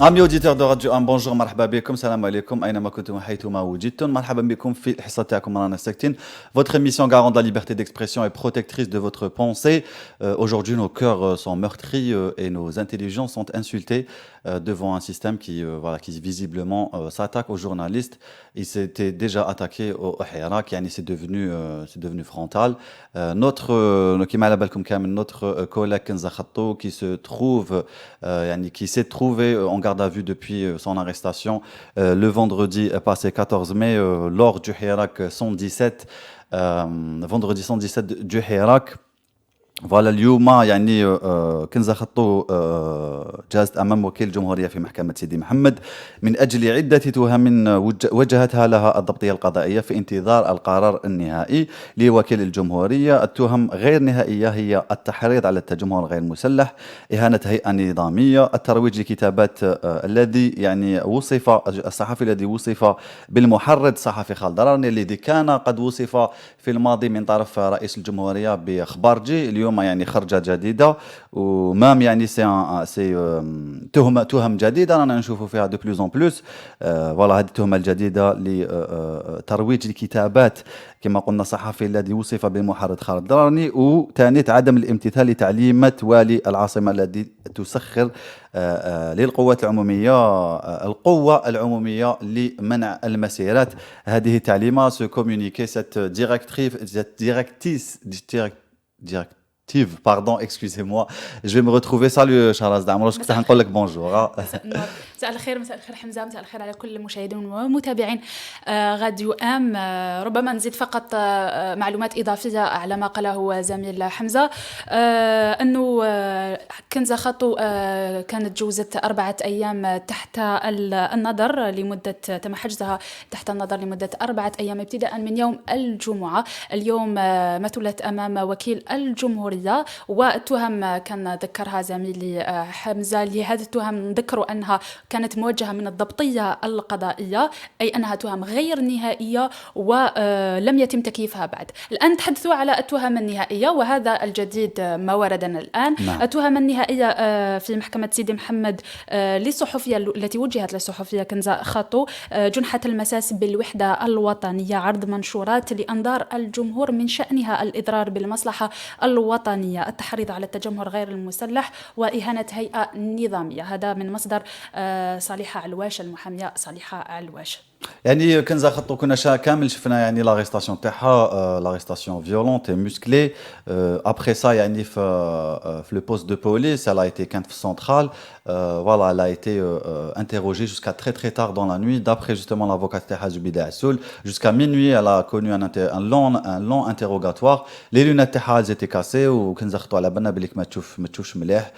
عامي اوديتور دو راديو ام بونجور، مرحبا بكم، السلام عليكم اينما كنتم وحيثما وجدتم. مرحبا بكم في الحصه تاعكم رانا ساكتين. Votre émission garant de la liberté d'expression et protectrice de votre pensée. Aujourd'hui, nos cœurs sont meurtris et nos intelligences sont insultées devant un système qui visiblement s'attaque aux journalistes. Il s'était déjà attaqué au Hirak, yani c'est devenu frontal. Notre collègue Kenza Khattou qui s'est trouvé en garde à vue depuis son arrestation le vendredi passé 14 mai lors du Hirak 117, vendredi 117 du Hirak. فوالا اليوم يعني كنزة خطو جازت أمام وكيل الجمهورية في محكمة سيدي محمد من أجل عدة تهم وجهتها لها الضبطية القضائية في انتظار القرار النهائي لوكيل الجمهورية. التهم غير نهائية هي التحريض على التجمهر غير مسلح، إهانة هيئة نظامية، الترويج لكتابات الذي يعني وصف الصحفي الذي وصف بالمحرض صحفي خالد درارني الذي كان قد وصف في الماضي من طرف رئيس الجمهورية بأخبارجي. اليوم يعني خرجة جديدة ومام يعني سي تهم جديدة رانا نشوفوا فيها دو بلوز اون بلوس. فوالا هذه التهمة الجديدة لترويج الكتابات كما قلنا الصحفي الذي وصف بالمحرض خالد درارني، وثانية عدم الامتثال لتعليمات والي العاصمة الذي تسخر للقوات العمومية القوة العمومية لمنع المسيرات. هذه التعليمات سو كومونيكي سيت directive, pardon, excusez-moi, je vais me retrouver. Salut Charles Damroche, كنت حنقول لك بونجور. مساء الخير، مساء الخير حمزة، مساء الخير على كل المشاهدين والمتابعين راديو ام. ربما نزيد فقط معلومات إضافية على ما قاله زميل حمزة، أنه كنزة خطو كانت جوزت 4 أيام تحت النظر لمدة، تم حجزها تحت النظر لمدة 4 أيام ابتداء من يوم الجمعة. اليوم مثلت أمام وكيل الجمهورية، والتهم كان ذكرها زميلي حمزة. لهذه التهم نذكروا أنها كانت موجهة من الضبطية القضائية، أي أنها تهم غير نهائية ولم يتم تكييفها بعد. الآن نتحدثوا على التهم النهائية، وهذا الجديد ما وردنا الآن. نعم. التهم النهائية في محكمة سيدي محمد للصحفية التي وجهت للصحفية كنزة خطو، جنحة المساس بالوحدة الوطنية، عرض منشورات لأنظار الجمهور من شأنها الإضرار بالمصلحة الوطنية، التحريض على التجمهر غير المسلح، وإهانة هيئة نظامية. هذا من مصدر صالحة علواش، المحامية صالحة علواش. يعني كنزة خطو كنا كامل شفنا يعني لاغيستاسيون تاعها، لاغيستاسيون فيولونت اي مسكلي. ابخي سا يعني في لو بوست دو بوليس elle a été كانت في السنترال. Voilà, elle a été interrogée jusqu'à très très tard dans la nuit. D'après justement l'avocat تاعها زبيدة عسول, jusqu'à minuit elle a connu un long interrogatoire. Les lunettes تاعها elles étaient cassées وكنزة خطو على بالنا بليك ما تشوفش مليح.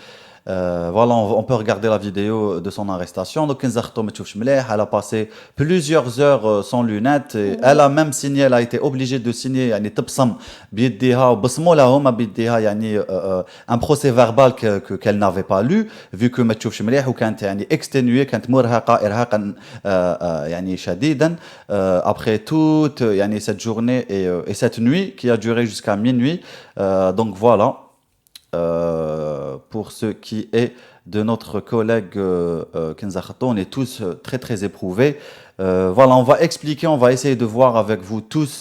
Voilà, on peut regarder la vidéo de son arrestation. Donc, Kenza Khatou ma tchoufch mleh, elle a passé plusieurs heures sans lunettes. Elle a même signé, elle a été obligée de signer يعني تبصم بيديها وبصموا لها هما بيديها يعني un procès verbal qu'elle n'avait pas lu vu que ما تشوفش مليح وكانت يعني exténuée, كانت مرهقة إرهاقا يعني شديدا. Après toute يعني cette journée et cette nuit qui a duré jusqu'à minuit. Donc voilà. Pour ce qui est de notre collègue Kenza Khatou, on est tous très très éprouvés. Voilà, on va expliquer, on va essayer de voir avec vous tous,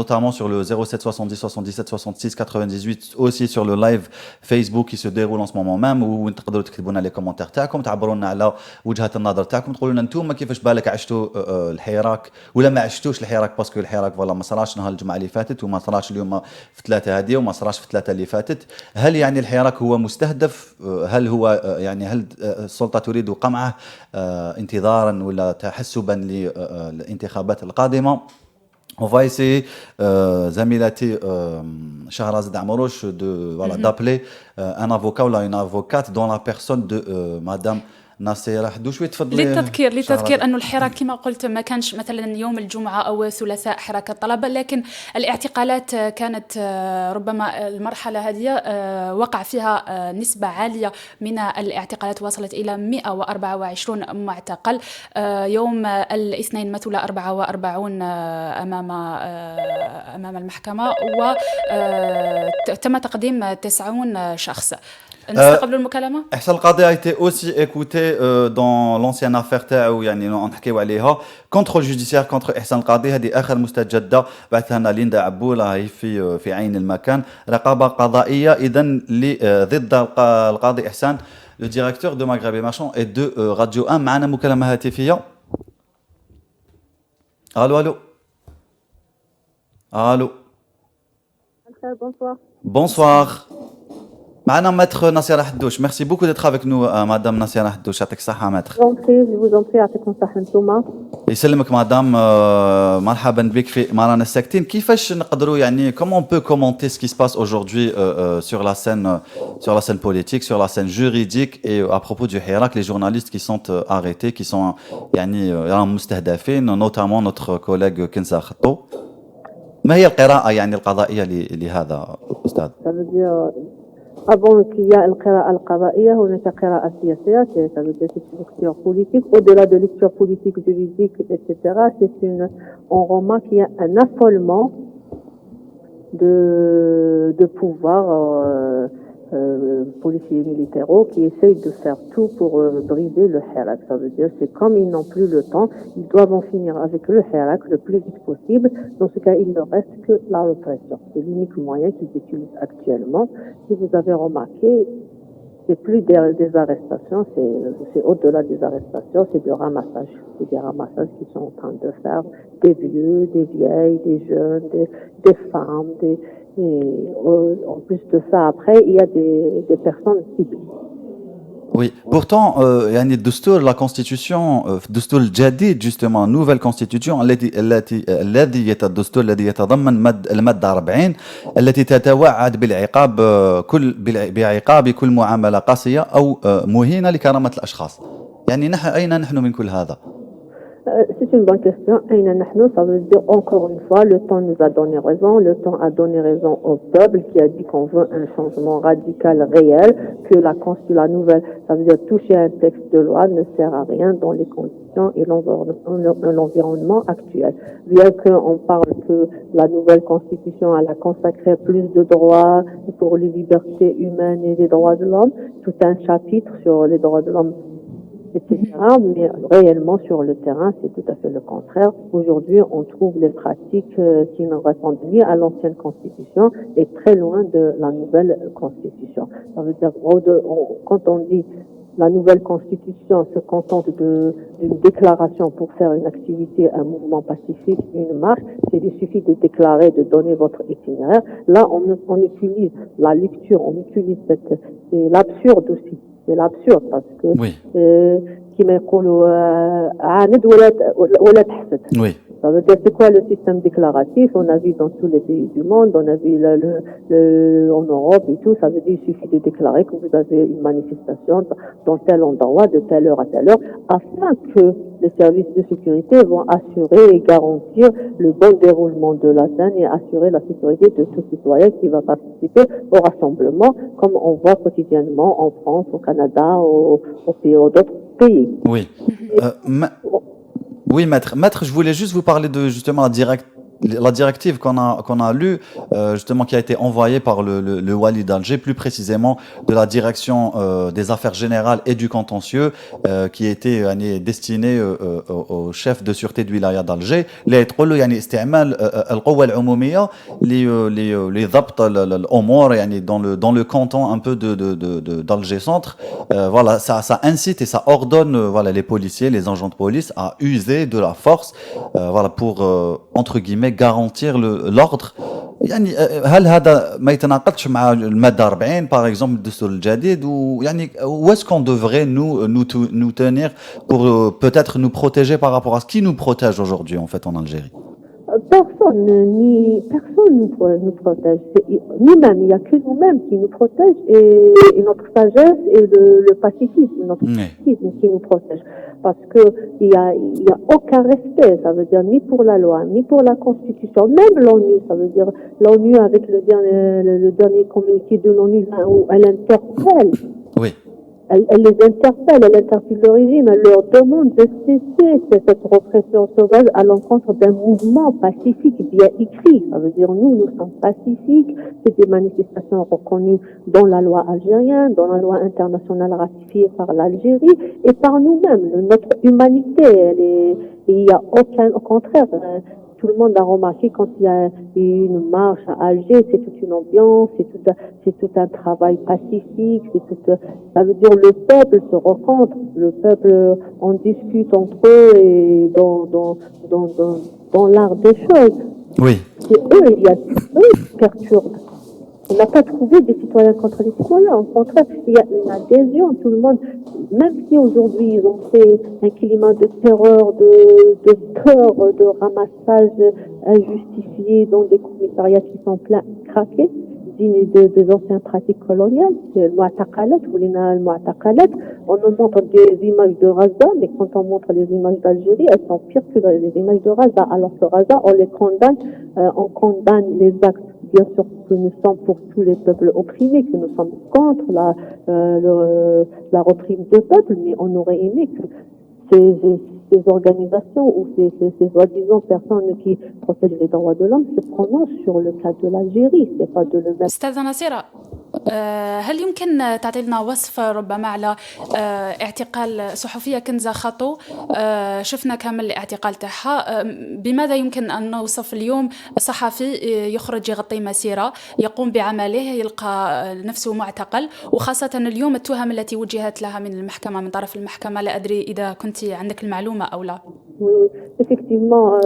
notamment sur le 07 70 77 66 98, aussi sur le live Facebook qui se déroule en ce moment même, où تقدروا تكتبوا لنا les commentaires تاعكم، تعبروا لنا على وجهة النظر تاعكم، تقولوا لنا انتم كيفاش بالك عشتوا الحراك ولا ما عشتوش الحراك، باسكو الحراك فوالا ما صراش نهار الجمعة اللي فاتت وما صراش اليوم في 3 هذه وما صراش في 3 اللي فاتت. هل يعني الحراك هو مستهدف؟ هل هو يعني هل السلطة تريد قمعه انتظارا ولا تحسبا للانتخابات القادمة؟ On va essayer, زميلتي شهرزاد عمروش, d'appeler un avocat ou une avocate dans la personne de madame ناصيرة حدوش. تفضلي. للتذكير أنه الحراك كما قلت ما كانش مثلا يوم الجمعة أو ثلاثاء حراك الطلبة، لكن الاعتقالات كانت ربما المرحلة هذه وقع فيها نسبة عالية من الاعتقالات، وصلت إلى 124 معتقل. يوم الاثنين مثل 44 أمام المحكمة، وتم تقديم 90 شخص. نستقبلوا المكالمة. إحسان القاضي a été aussi écouté dans l'ancienne affaire تاعو يعني نحكيو عليها contrôle judiciaire contre إحسان القاضي. هذه آخر مستجدة بعثها لنا ليندا عبولة هي في عين المكان. رقابة قضائية إذا ضد القاضي إحسان. Le directeur de Maghreb et Marchand et de Radio 1 معنا مكالمة هاتفية. الو الو الو. Bonsoir. Bonsoir. Madame Maître Nassira Haddouche, merci beaucoup d'être avec nous, Madame Nassira Haddouche. يعطيك الصحة Maître. Je vous en prie, يعطيكم الصحة انتوما. يسلمك Madame, مرحبا بك في مرانا الساكتين. كيفاش نقدروا يعني comment on peut commenter ce qui se passe aujourd'hui sur la scène politique, sur la scène juridique et à propos du Hirak, les journalistes qui sont arrêtés, qui sont يعني مستهدفين, notamment notre collègue Kenza Khattou. ما هي القراءة يعني القضائية لهذا أستاذ؟ Ça veut dire avant qu'il y a القراءة القضائية هناك قراءة سياسية. Ça veut dire c'est une lecture politique. Au-delà de lecture politique, juridique, etc. On remarque qu'il y a un affolement de pouvoir policiers militaires qui essayent de faire tout pour briser le Hirak. Ça veut dire c'est comme ils n'ont plus le temps, ils doivent en finir avec le Hirak le plus vite possible. Dans ce cas, il ne reste que la répression. C'est l'unique moyen qu'ils utilisent actuellement. Si vous avez remarqué, c'est plus des arrestations, c'est au-delà des arrestations, c'est du ramassage. C'est des ramassages qu'ils sont en train de faire des vieux, des vieilles, des jeunes, des femmes, et en plus de ça, après, il y a des personnes ciblées. Oui, pourtant, يعني الدستور la constitution, الدستور الجديد justement, nouvelle constitution الدستور الذي يتضمن المادة 40 التي تتوعد بالعقاب بعقاب كل معاملة قاسية أو مهينة لكرامة الأشخاص. يعني أين نحن من كل هذا؟ C'est une bonne question. Ça veut dire encore une fois, le temps nous a donné raison. Le temps a donné raison au peuple qui a dit qu'on veut un changement radical réel, que la nouvelle, ça veut dire toucher un texte de loi ne sert à rien dans les conditions et l'environnement actuel. Bien qu'on parle que la nouvelle constitution elle a consacré plus de droits pour les libertés humaines et les droits de l'homme, tout un chapitre sur les droits de l'homme, etc. Mais réellement sur le terrain, c'est tout à fait le contraire. Aujourd'hui, on trouve les pratiques qui ne répondent ni à l'ancienne constitution et très loin de la nouvelle constitution. Ça veut dire, quand on dit la nouvelle constitution se contente d'une déclaration pour faire une activité, un mouvement pacifique, une marche, il suffit de déclarer, de donner votre itinéraire. Là, on utilise la lecture, on utilise c'est l'absurde aussi. C'est l'absurde parce que كما يقولوا عاند ولا تحسد. Oui. Ça veut dire c'est quoi le système déclaratif? On a vu dans tous les pays du monde, on a vu en Europe et tout. Ça veut dire il suffit de déclarer que vous avez une manifestation dans tel endroit, de telle heure à telle heure, afin que les services de sécurité vont assurer et garantir le bon déroulement de la scène et assurer la sécurité de tout citoyen qui va participer au rassemblement, comme on voit quotidiennement en France, au Canada, aux d'autres pays. Oui. Oui, maître, je voulais juste vous parler de justement la directive qu'on a lue, justement qui a été envoyée par le Wali d'Alger, plus précisément de la direction des affaires générales et du contentieux, qui était destinée au chef de sûreté de wilaya d'Alger. اللي يتقول له يعني استعمال القوة العمومية لضبط الأمور يعني dans le canton un peu d'Alger Centre. Voilà, ça incite et ça ordonne voilà les policiers, les agents de police à user de la force, voilà pour entre guillemets garantir l'ordre. يعني هل هذا ما يتناقضش مع المادة 40 par exemple الدستور الجديد ويعني où est-ce qu'on devrait nous tenir pour peut-être nous protéger par rapport à ce qui nous protège aujourd'hui en fait en Algérie? Personne nous protège. Nous-mêmes, il n'y a que nous-mêmes qui nous protègent et notre sagesse et le pacifisme, notre pacifisme qui nous protège. Parce que il y a aucun respect, ça veut dire ni pour la loi, ni pour la Constitution, même l'ONU, ça veut dire l'ONU avec le dernier communiqué de l'ONU où elle interpelle. Oui. elle les interpelle, elle interpelle le régime, elle leur demande de cesser cette répression sauvage à l'encontre d'un mouvement pacifique bien écrit. Ça veut dire nous sommes pacifiques, c'est des manifestations reconnues dans la loi algérienne, dans la loi internationale ratifiée par l'Algérie et par nous-mêmes. Notre humanité, il y a aucun, au contraire, tout le monde a remarqué quand il y a une marche à Alger, c'est toute une ambiance, c'est tout un travail pacifique, ça veut dire le peuple se rencontre, le peuple en discute entre eux et dans l'art des choses. Oui. C'est eux, il y a eux qui perturbent. On n'a pas trouvé des citoyens contre les citoyens. Au contraire, il y a une adhésion. Tout le monde, même si aujourd'hui ils ont fait un climat de terreur, de peur, de ramassage injustifié dans des commissariats qui sont pleins craqués, dignes des anciennes pratiques coloniales, le Mu'taqalat, ou les Mu'taqalat, on nous montre des images de Raza, mais quand on montre les images d'Algérie, elles sont pires que les images de Raza. Alors que Raza, on condamne les actes. Bien sûr que nous sommes pour tous les peuples opprimés, que nous sommes contre la reprise de peuples, mais on aurait aimé que ces organisations ou ces soi-disant personnes qui protègent les droits de l'homme se prononcent sur le cas de l'Algérie. C'est pas de le mettre. أستاذة نصيرة، هل يمكن تعطي لنا وصف ربما على اعتقال صحفية كنزة خطو؟ شفنا كامل الاعتقال تاعها. بماذا يمكن أن نوصف اليوم صحفي يخرج يغطي مسيرة يقوم بعمله يلقى نفسه معتقل، وخاصة اليوم التهم التي وجهت لها من المحكمة من طرف المحكمة؟ لا أدري إذا كنت عندك المعلومة أو لا. Oui. Effectivement,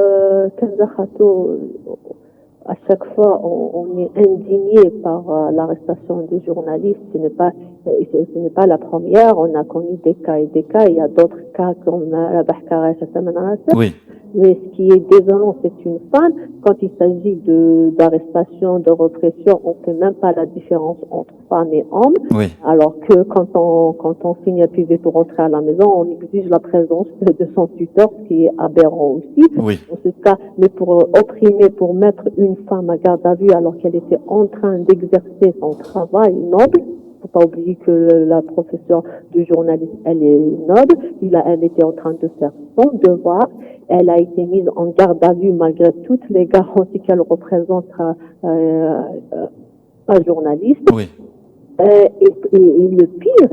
Kenza Khato, à chaque fois, on est indigné par l'arrestation des journalistes. Ce n'est pas la première. On a connu des cas et des cas. Il y a d'autres cas comme la Bahkara et Chassamana. Oui. Mais ce qui est désolant, c'est une femme. Quand il s'agit d'arrestation, de répression, on ne fait même pas la différence entre femmes et hommes. Oui. Alors que quand on signe un PV pour rentrer à la maison, on exige la présence de son tuteur, ce qui est aberrant aussi. Oui. En ce cas, mais pour opprimer, pour mettre une femme à garde à vue alors qu'elle était en train d'exercer son travail noble. Faut pas oublier que la profession du journaliste, elle est noble. Elle était en train de faire son devoir. Elle a été mise en garde à vue malgré toutes les garanties qu'elle représente un journaliste. Oui. Et le pire,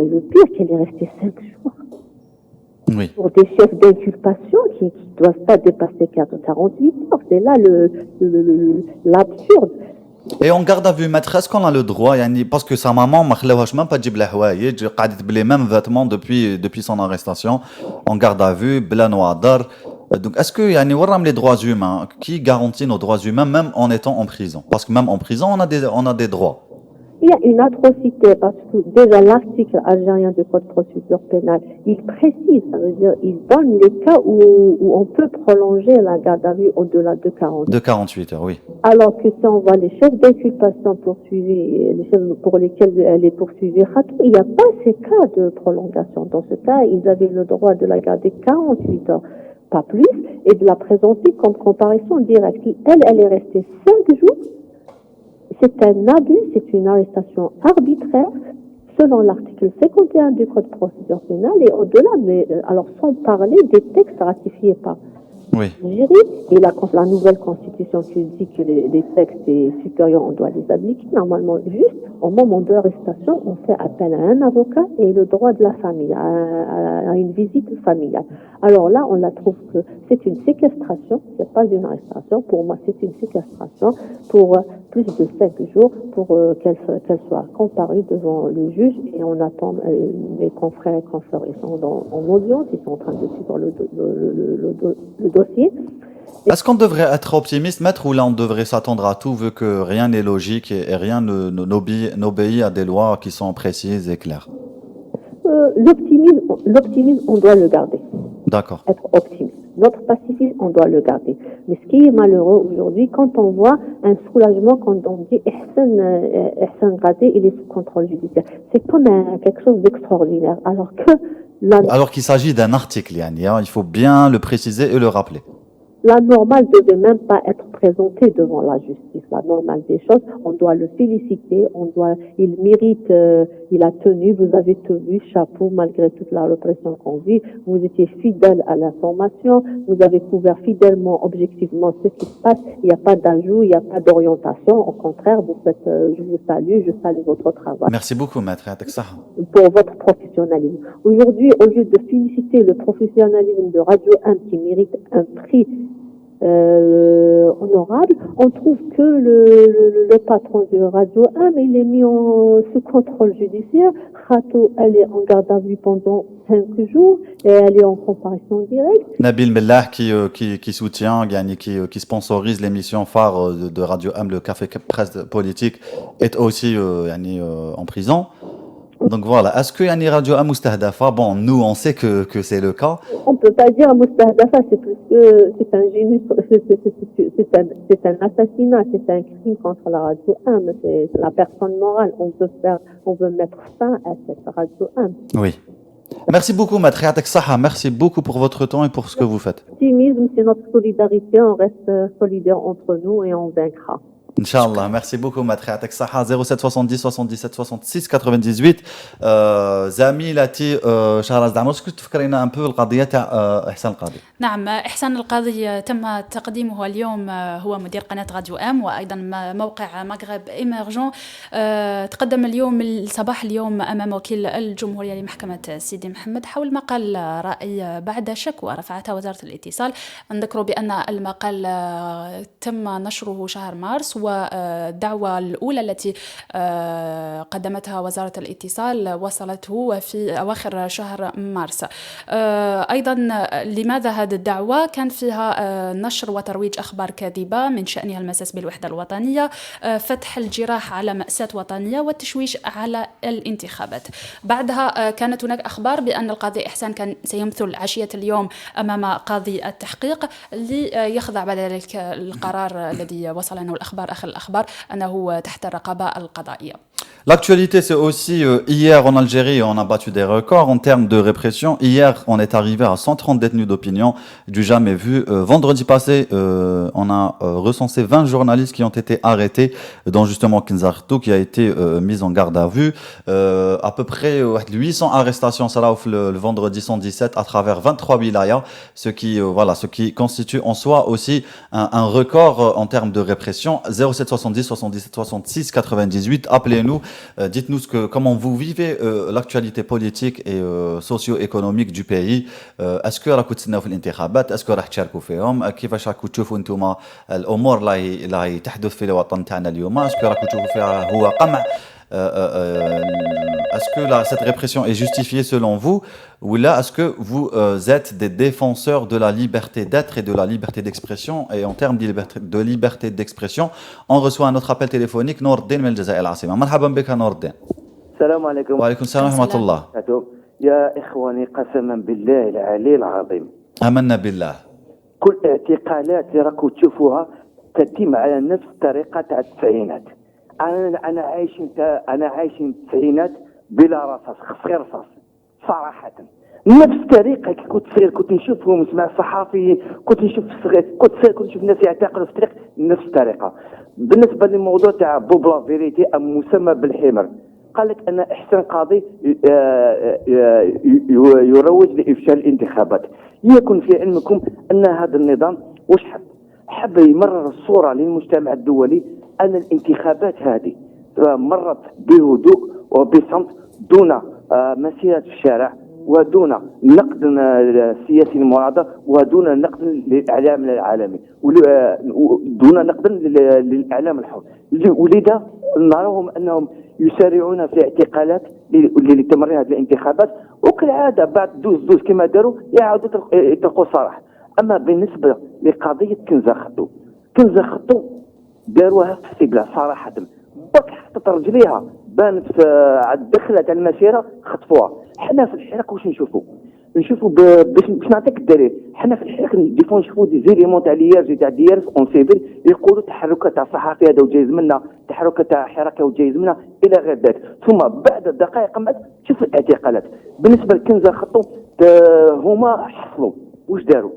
qu'elle est restée 5 jours. Oui. Pour des chefs d'inculpation qui doivent pas dépasser 48 heures. C'est là l'absurde. Et en garde à vue, maître, est-ce qu'on a le droit, parce que sa maman, ma khلاوهاش même pas تجيب لها حوايج, قاعدة تبلي même vêtements depuis son arrestation, en garde à vue, بلا نوادر. Donc, est-ce que, ورام les droits humains, qui garantit nos droits humains même en étant en prison? Parce que même en prison, on a des droits. Il y a une atrocité parce que déjà l'article algérien du Code de procédure pénale, il précise, ça veut dire, il donne les cas où on peut prolonger la garde à vue au-delà de 48 De 48 heures, oui. Alors que si on voit les chefs d'inculpation poursuivis, les chefs pour lesquels elle est poursuivie, il n'y a pas ces cas de prolongation. Dans ce cas, ils avaient le droit de la garder 48 heures, pas plus, et de la présenter comme comparaison directe. Elle est restée 5 jours. C'est un abus, c'est une arrestation arbitraire selon l'article 51 du Code de procédure pénale et au-delà, mais alors sans parler des textes ratifiés par l'Algérie et la nouvelle constitution qui dit que les textes supérieurs, on doit les appliquer. Normalement, juste au moment de l'arrestation, on fait appel à un avocat et le droit de la famille, à une visite familiale. Alors là, on la trouve que c'est une séquestration, c'est pas une arrestation. Pour moi, c'est une séquestration pour plus de 5 jours pour qu'elle soit comparue devant le juge et on attend mes confrères et consoeurs, ils sont en audience, ils sont en train de suivre le dossier. Est-ce qu'on devrait être optimiste, maître, ou là on devrait s'attendre à tout vu que rien n'est logique et rien n'obéit à des lois qui sont précises et claires? L'optimisme, on doit le garder. D'accord. Être optimiste. Notre pacifisme, on doit le garder. Mais ce qui est malheureux aujourd'hui, quand on voit un soulagement, quand on dit Ihsan Ghazi, il est sous contrôle judiciaire. C'est comme quelque chose d'extraordinaire. Alors qu'il s'agit d'un article, il faut bien le préciser et le rappeler. La normale devait même pas être présenté devant la justice, la normale des choses. On doit le féliciter, il mérite, il a tenu, vous avez tenu, chapeau, malgré toute la répression qu'on vit. Vous étiez fidèle à l'information, vous avez couvert fidèlement, objectivement ce qui se passe. Il n'y a pas d'ajout, il n'y a pas d'orientation. Au contraire, je vous salue, je salue votre travail. Merci beaucoup, maître. Pour votre professionnalisme. Aujourd'hui, au lieu de féliciter le professionnalisme de Radio 1 qui mérite un prix honorable, on trouve que le patron de Radio 1, il est mis sous contrôle judiciaire. Khato, elle est en garde à vue pendant 5 jours et elle est en comparution directe. Nabil Mellah qui soutient, qui sponsorise l'émission phare de Radio 1, le Café Presse Politique, est aussi en prison. Donc voilà, est-ce que Radio 1 Moustahdafa, bon, nous on sait que c'est le cas. On peut pas dire Moustahdafa, c'est plus que c'est un génie, c'est un assassinat, c'est un crime contre la Radio 1, mais c'est la personne morale. On veut mettre fin à cette Radio 1. Oui. Merci beaucoup, maître. Merci beaucoup pour votre temps et pour ce que vous faites. L'optimisme, c'est notre solidarité. On reste solidaires entre nous et on vaincra. Inch'Allah, merci beaucoup maître. 07 70 77 66 98 زميلتي شهرزاد عمر، كنت تفكرينا ان بو القضيه تاع احسان القاضي. نعم، إحسان القاضي تم تقديمه اليوم، هو مدير قناة راديو أم وأيضا موقع مغرب إيمرجون. تقدم اليوم صباح اليوم أمام وكيل الجمهورية لمحكمة سيدي محمد حول مقال رأي بعد شكوى رفعتها وزارة الاتصال. نذكر بأن المقال تم نشره شهر مارس، والدعوة الأولى التي قدمتها وزارة الاتصال وصلته في أواخر شهر مارس. أيضا لماذا هذه الدعوة؟ كان فيها نشر وترويج أخبار كاذبة من شأنها المساس بالوحدة الوطنية، فتح الجراح على مأساة وطنية، والتشويش على الانتخابات. بعدها كانت هناك أخبار بأن القاضي إحسان كان سيمثل عشية اليوم أمام قاضي التحقيق ليخضع بعد ذلك القرار الذي وصل عنه الأخبار آخر الأخبار أنه تحت الرقابة القضائية. L'actualité, c'est aussi hier en Algérie, on a battu des records en termes de répression. Hier, on est arrivé à 130 détenus d'opinion, du jamais vu. Vendredi passé, on a recensé 20 journalistes qui ont été arrêtés, dont justement Kenzartou qui a été mis en garde à vue. À peu près 800 arrestations, ça là, le vendredi 117 à travers 23 wilayas, ce qui constitue en soi aussi un record en termes de répression. 07 70 77 66 98, appelez-nous. Dites-nous comment vous vivez l'actualité politique et socio-économique du pays. Est-ce que راكم تستناو في الانتخابات؟ est-ce que راح تشاركوا فيهم؟ كيفاش راكم تشوفوا انتم الامور اللي تحدث في الوطن تاعنا اليوم؟ est-ce que راكم تشوفوا فيها هو قمع؟ est-ce que cette répression est justifiée selon vous, ou là est-ce que vous êtes des défenseurs de la liberté d'être et de la liberté d'expression? Et en termes de liberté d'expression, on reçoit un autre appel téléphonique. نور الدين من الجزائر العاصمة. مرحبا بك نور الدين. السلام عليكم. وعليكم السلام ورحمة الله. يا إخواني، قسما بالله العلي العظيم آمنا بالله، كل اعتقالات اللي راكم تشوفوها تتم على نفس الطريقة تاع التسعينات. أنا عايش التسعينات بلا رصاص، خفي رصاص صراحة. نفس الطريقة كي كنت صغير كنت نشوفهم نسمع الصحافيين، كنت نشوف الناس يعتقلوا في الطريق، نفس الطريقة. بالنسبة للموضوع تاع بوب لا فيريتي أم مسمى بالحمر، قال لك أن إحسان قاضي يروج لإفشال الانتخابات. يكن في علمكم أن هذا النظام واش حب يمرر الصورة للمجتمع الدولي أن الانتخابات هذه مرت بهدوء وبصمت دون مسيرة في الشارع، ودون نقد سياسي المعارضة، ودون نقد للإعلام العالمي، ودون نقد للإعلام الحر. ولذا نراهم أنهم يسارعون في اعتقالات لتمرير هذه الانتخابات، وكالعادة بعد دوز كما داروا يعاودوا يطلقوا صراحة. أما بالنسبة لقضية كنزة خطو داروها في السبلة صراحة، برك حطت رجليها بانت على الدخلة تاع المسيرة خطفوها. حنا في الحراك واش نشوفوا باش نعطيك الدليل. حنا في الحراك ديفون نشوفوا دي زيليمون تاع ليارجي تاع ديارس اون سيفيل يقولوا تحركات تاع صحافي هذا وجايز منا، تحركات تاع حركه وجايز منا الى غير ذلك. ثم بعد دقائق بعد شوف الاعتقالات. بالنسبه لكنزه خطو هما حصلوا واش داروا،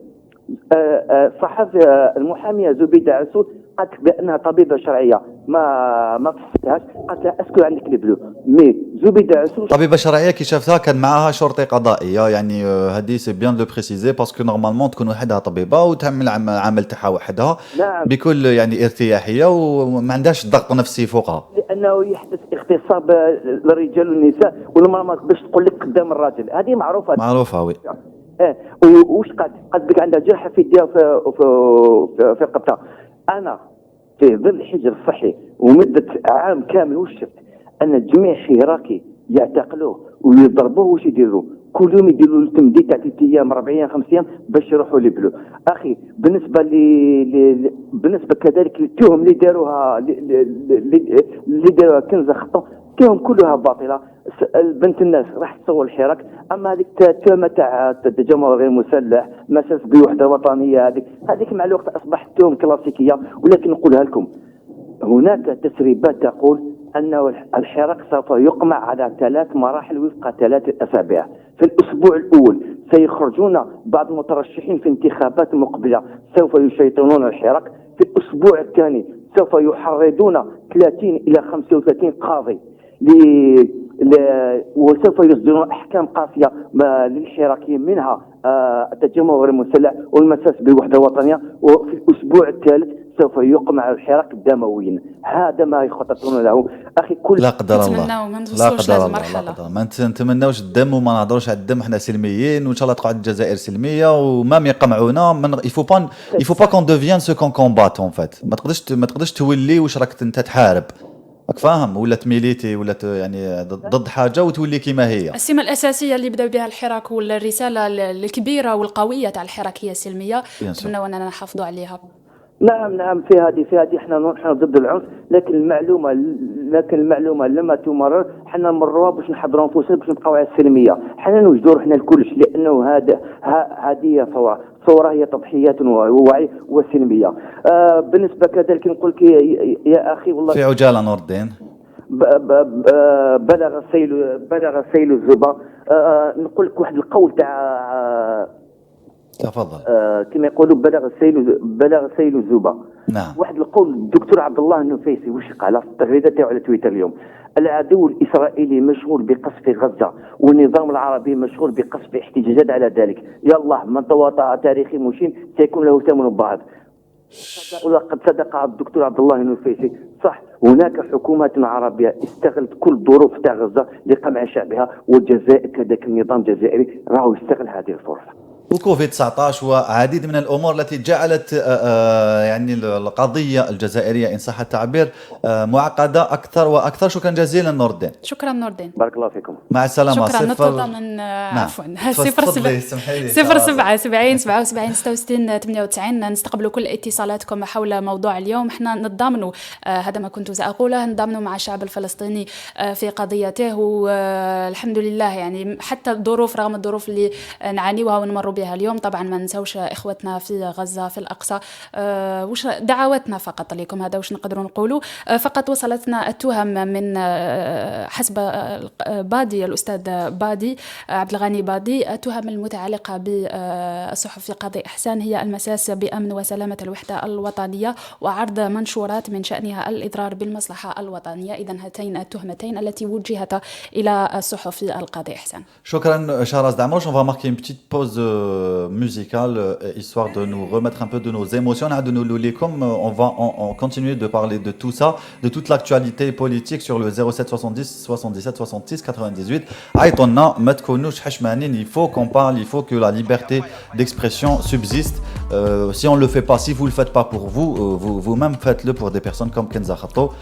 الصحفي المحاميه زبيده عسول قالت بانها طبيبه شرعيه ما فسرتهاش، قالت لها اسكو عندك البلو مي زبيده عسول. طبيبه شرعيه كي شافتها كان معاها شرطي قضائيه، يعني هذه سي بيان لو بريسيزي باسكو نورمالمون تكون وحدها طبيبه وتعمل عمل تاعها وحدها. نعم. بكل يعني ارتياحيه وما عندهاش ضغط نفسي فوقها، لانه يحدث اغتصاب للرجال والنساء والمراه ما تقدرش تقول لك قدام الراجل، هذه معروفه وي. وش قد بك عندها جرح في يديها في رقبتها. انا في ظل الحجر الصحي ومده عام كامل وش شفت ان جميع شهراكي يعتقلوه ويضربوه وش يديروا كل يوم يديروا له تمديد تاع 3 ايام 4 ايام 5 ايام باش يروحوا لبلو. اخي بالنسبه كذلك للتهم اللي داروها كنزه خطو التهم كلها باطله. بنت الناس راح تصور الحراك، اما هذيك التهمه تاع التجمع غير مسلح مساس بوحده وطنيه هذيك مع الوقت اصبحت تهم كلاسيكيه. ولكن نقولها لكم هناك تسريبات تقول أن الحراك سوف يقمع على 3 مراحل وفق 3 أسابيع. في الأسبوع الأول سيخرجون بعض المترشحين في انتخابات مقبلة سوف يشيطنون الحراك. في الأسبوع الثاني سوف يحرضون 30 إلى 35 قاضي وسوف يصدرون أحكام قاسية للحراكيين منها التجمع غير المسلح والمساس بالوحدة الوطنية. وفي الأسبوع الثالث سوف يقمع الحراك دمويا. هذا ما يخططون له اخي. كل لا قدر الله، لا قدر الله، ما نتمناوش الدم وما نهضروش على الدم، حنا سلميين وان شاء الله تقعد الجزائر سلميه وما يقمعونا. يفو با كون دوفيان سو كون كومبات اون فات. ما تقدرش تولي واش راك انت تحارب، راك فاهم، ولا تميليتي ولا يعني ضد حاجه وتولي كيما هي. السمه الاساسيه اللي بدا بها الحراك والرساله الكبيره والقويه تاع الحراكيه السلميه نتمنى اننا نحافظوا عليها. نعم في هذه احنا ضد العنف، لكن المعلومه لما تمرر حنا نمروها باش نحضروا انفسنا باش نبقاو على السلميه. حنا نوجدوا روحنا لكلش لانه هذه ثوره هي تضحيات ووعي وسلميه. بالنسبه كذلك نقول لك يا اخي والله في عجاله نور الدين بلغ سيل الزبا. نقول لك واحد القول تاع تفضل. كما يقولوا بلغ سيل الزبا. نعم. واحد القول الدكتور عبد الله النفيسي وش قال في التغريده تاعو على تويتر اليوم: العدو الاسرائيلي مشغول بقصف غزه والنظام العربي مشغول بقصف احتجاجات على ذلك. يلا من تواطأ تاريخي مشين سيكون له ثمن باهظ. ولقد صدق الدكتور عبد الله النفيسي. صح، هناك حكومات عربيه استغلت كل الظروف تاع غزه لقمع شعبها، والجزائر كذلك النظام الجزائري راهو يستغل هذه الفرصه. وكوفيد 19 وعديد من الأمور التي جعلت يعني القضية الجزائرية إن صح التعبير معقدة أكثر وأكثر. شكرا جزيلا نور الدين. شكرا نور الدين، بارك الله فيكم. مع السلامة. شكرا. نطلب من عفوا 077 77 66 98 نستقبل كل اتصالاتكم حول موضوع اليوم. احنا نتضامنوا هذا ما كنت سأقوله، نتضامنوا مع الشعب الفلسطيني في قضيته، والحمد لله يعني حتى الظروف رغم الظروف اللي نعانيها ونمر بها اليوم. طبعا ما نسوش إخوتنا في غزة في الأقصى. وش دعواتنا فقط لكم، هذا وش نقدروا نقولوا. فقط وصلتنا التهم من حسب بادي الأستاذ بادي عبد الغني بادي، التهم المتعلقة بالصحف في قاضي إحسان هي المساس بأمن وسلامة الوحدة الوطنية وعرض منشورات من شأنها الإضرار بالمصلحة الوطنية. إذن هاتين التهمتين التي وجهت إلى الصحف في القاضي إحسان. شكرا شهرز دعموش. On va marquer une petite pause musicale histoire de nous remettre un peu de nos émotions. On va continuer de parler de tout ça, de toute l'actualité politique sur le 07 70 77 66 98. Aïtonna, ma tkounouch hachmanin, il faut qu'on parle, il faut que la liberté d'expression subsiste. Si on ne le fait pas, si vous ne le faites pas pour vous-même faites-le pour des personnes comme Kenza Khato.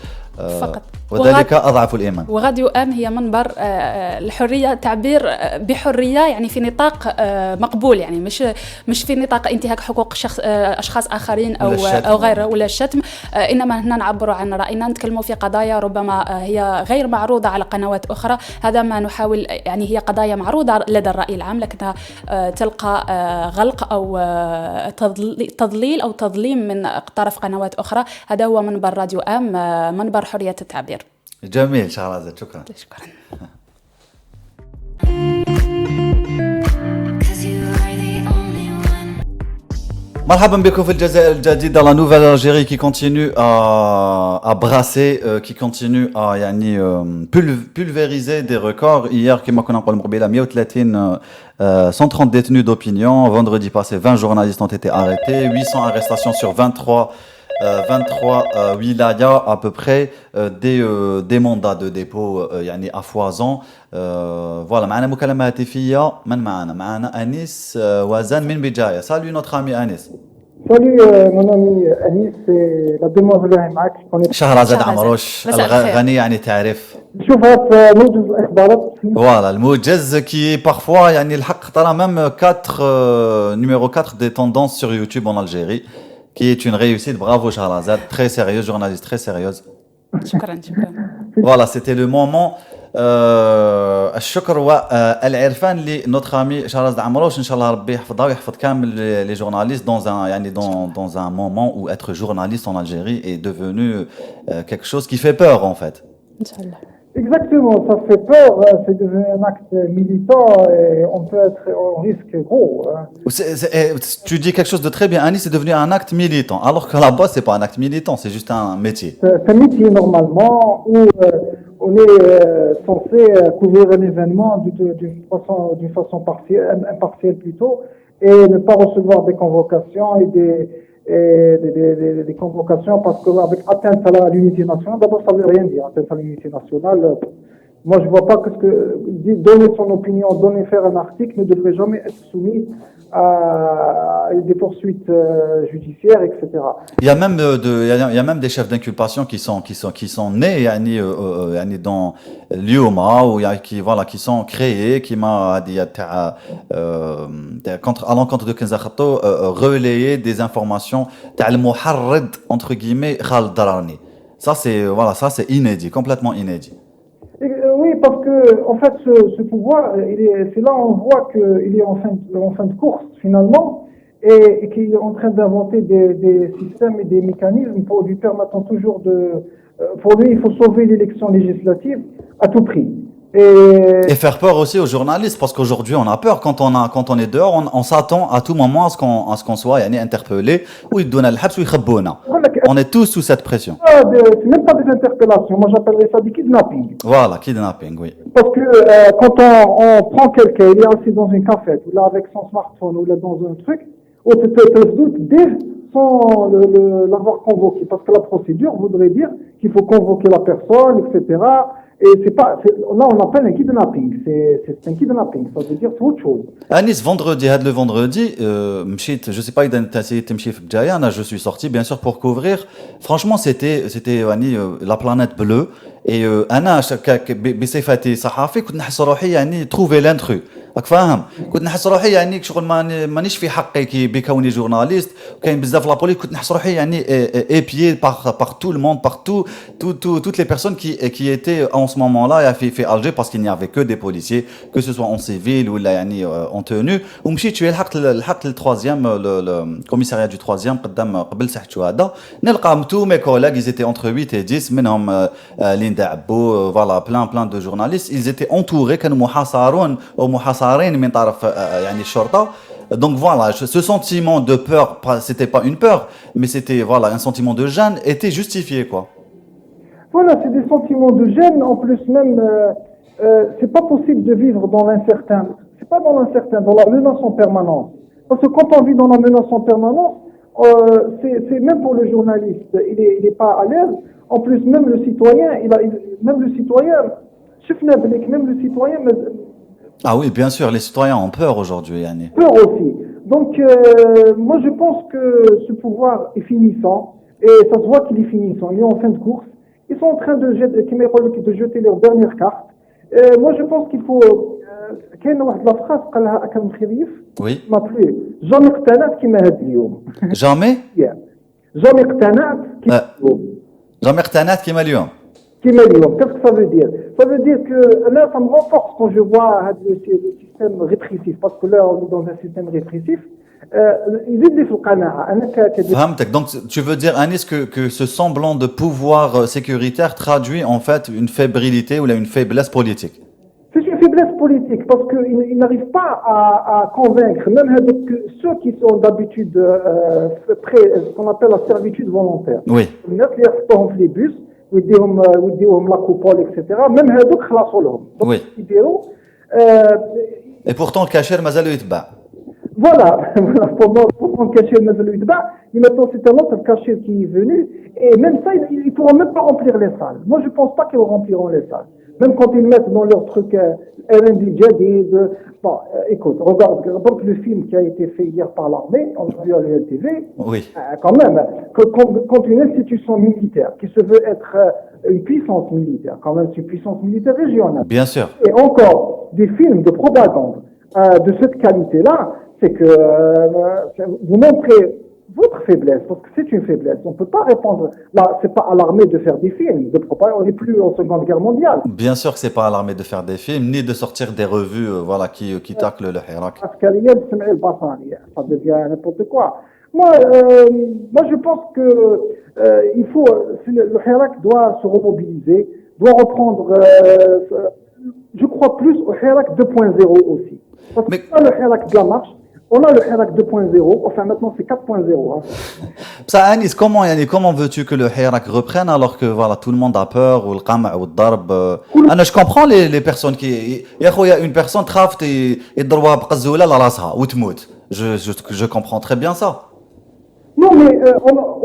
فقط. وذلك أضعف الإيمان. وغاديو أم هي منبر الحرية، تعبير بحرية يعني في نطاق مقبول، يعني مش في نطاق انتهاك حقوق أشخاص آخرين أو غيره ولا الشتم. إنما هنا نعبر عن رأينا، نتكلموا في قضايا ربما هي غير معروضة على قنوات أخرى. هذا ما نحاول، يعني هي قضايا معروضة لدى الرأي العام لكنها تلقى غلق أو تضليل أو تظليم من طرف قنوات أخرى. هذا هو منبر راديو أم، منبر حرية التعبير. جميل شهرزاد، شكرا. Marhaban bikoum fil Jazair al-Jadid, dans la nouvelle Algérie qui continue à brasser, qui continue à yani, pulvériser des records. Hier, كما كنا نقول مقبله 130 130 détenus d'opinion. Vendredi passé, 20 journalistes ont été arrêtés, 800 arrestations sur 23 wilayas à peu près, des mandats de dépôt يعني à foison. Voilà, معنا مكالمة هاتفية من معنا أنيس وزان من بجاية. Salut notre ami Anis. Salut mon ami Anis, c'est la demoiselle معك. شهرزاد عمروش مساء الخير. الغني يعني تعرف. نشوفها في موجز الإخبارات. Voilà, le Moujez qui est parfois, يعني الحق ترى même 4, numéro 4 des tendances sur YouTube en Algérie, qui est une réussite. Bravo Shahrazad, très sérieuse, journaliste très sérieuse. شكرا شكرا. Voilà, c'était le moment. الشكر والعرفان لنوتر امي شهرزاد عمروش ان شاء الله ربي يحفظها ويحفظ كامل les journalistes dans un يعني dans un moment où être journaliste en Algérie est devenu quelque chose qui fait peur en fait. ان شاء الله. Exactement, ça fait peur, c'est devenu un acte militant et on peut être en risque gros. Tu dis quelque chose de très bien, Annie, c'est devenu un acte militant, alors que là-bas, c'est pas un acte militant, c'est juste un métier. C'est un métier normalement où on est censé couvrir un événement d'une façon impartielle plutôt et ne pas recevoir des convocations et des convocations parce qu'avec atteinte à l'unité nationale, d'abord ça veut rien dire, atteinte à l'unité nationale. Moi je vois pas que donner son opinion, faire un article ne devrait jamais être soumis à des poursuites judiciaires, etc. Il y a même il y a même des chefs d'inculpation qui sont nés يعني dans l'IOMA ou qui sont créés qui m'a dit à l'encontre de Kenza Khato relayer des informations تاع المحرض entre guillemets Khaled Darani. Ça c'est inédit, complètement inédit. Oui, parce que en fait, ce pouvoir, c'est là où on voit qu'il est en fin de course finalement, et qu'il est en train d'inventer des systèmes et des mécanismes pour lui permettre toujours pour lui, il faut sauver l'élection législative à tout prix. Et faire peur aussi aux journalistes, parce qu'aujourd'hui on a peur quand on est dehors, on s'attend à tout moment à ce qu'on soit interpellé ou ils donnent الحبس ويخبونا. On est tous sous cette pression. C'est même pas des interpellations, moi j'appellerais ça du kidnapping. Voilà, kidnapping, oui. Parce que quand on prend quelqu'un, il est assis dans une cafette, ou là avec son smartphone, ou là dans un truc, on te doute dès sans l'avoir convoqué, parce que la procédure voudrait dire qu'il faut convoquer la personne, etc. Et là on appelle un kidnapping, c'est un kidnapping, ça veut dire c'est autre chose. Anis, le vendredi, je sais pas, je suis sorti bien sûr pour couvrir. Franchement, c'était la planète bleue. Et انا بصفتي صحافي كنت نحس روحي يعني trouver l'intrus. راك فاهم؟ كنت نحس روحي يعني شغل مانيش في حقي بكوني جورناليست. وكاين بزاف لابولي كنت نحس روحي يعني épié par tout le monde, par toutes les personnes qui étaient en ce moment-là في Alger, parce qu'il n'y avait que des policiers, que ce soit en civil ou يعني en tenue. ومشيت شويه لحقت التروازيام الكوميساريات du troisième قبل ساحة شهداء. نلقى tous mes collègues, ils étaient entre 8 et 10 منهم Linda Abbo, voilà, plein de journalistes, ils étaient entourés كانوا محاصرون أو محاصرين من طرف يعني الشرطة. Donc voilà, ce sentiment de peur, c'était pas une peur, mais c'était voilà un sentiment de gêne était justifié quoi. Voilà, c'est des sentiments de gêne. En plus même, c'est pas possible de vivre dans l'incertain. C'est pas dans l'incertain, dans la menace en permanence. Parce que quand on vit dans la menace en permanence, c'est même pour le journaliste, il est pas à l'aise. En plus, même le citoyen, même le citoyen. Ah oui, bien sûr, les citoyens ont peur aujourd'hui, Yannick. Peur aussi. Donc, moi, je pense que ce pouvoir est finissant, et ça se voit qu'il est finissant. Il est en fin de course. Ils sont en train de jeter leur dernière carte. Moi, je pense qu'il faut. كاين واحد لا فراس قالها أكرم خريف. Oui. ما بلي. جامي اقتنعت كيما هاد اليوم. Jamais. جامي اقتنعت كيما اليوم. Jamais اقتنعت كيما اليوم. كيما اليوم. Qu'est-ce que ça veut dire? Ça veut dire que là, ça me renforce quand je vois le système répressif, parce que là, on est dans un système répressif. يزيد لي في القناعة. أنا فهمتك. Donc tu veux dire Anis que ce semblant de pouvoir sécuritaire traduit en fait une fébrilité ou là une faiblesse politique. C'est une faiblesse politique, parce qu'ils n'arrivent pas à convaincre, même ceux qui sont d'habitude ce qu'on appelle la servitude volontaire. Oui. الناس اللي يحطوهم في لي بوس ويديوهم لا كوبول اكسيتيرا ميم هذوك خلاصوا لهم Oui. يديروا Et pourtant, le cachère, مازالو يتباع. voilà, pour cacher le Mazaloïdba, et maintenant c'est un autre cachet qui est venu, et même ça, ils ne pourront même pas remplir les salles. Moi, je ne pense pas qu'ils rempliront les salles. Même quand ils mettent dans leur truc R&D Jadid, bon, écoute, regarde le film qui a été fait hier par l'armée, on l'a vu à l'ULTV, Oui. quand même, quand une institution militaire qui se veut être une puissance militaire, quand même c'est une puissance militaire régionale, Bien sûr. et encore des films de propagande de cette qualité-là, c'est que vous montrez votre faiblesse, parce que c'est une faiblesse. On ne peut pas répondre. Là, c'est pas à l'armée de faire des films de propagande. On n'est plus en Seconde Guerre mondiale. Bien sûr que c'est pas à l'armée de faire des films, ni de sortir des revues voilà, qui taclent le Hirak. Ça devient n'importe quoi. Moi, je pense que il faut, le Hirak doit se remobiliser, doit reprendre, je crois plus au Hirak 2.0 aussi. Parce que pas le Hirak de la marche, on a le Hirak 2.0, enfin maintenant c'est 4.0. Hein. Ça, Anis, comment veux-tu que le Hirak reprenne alors que voilà, tout le monde a peur, ou le qam' ou le darb. Je comprends les personnes qui. Il y a une personne تخاف يضربوها بقزوله لراسها وتموت. Je comprends très bien ça. Non, mais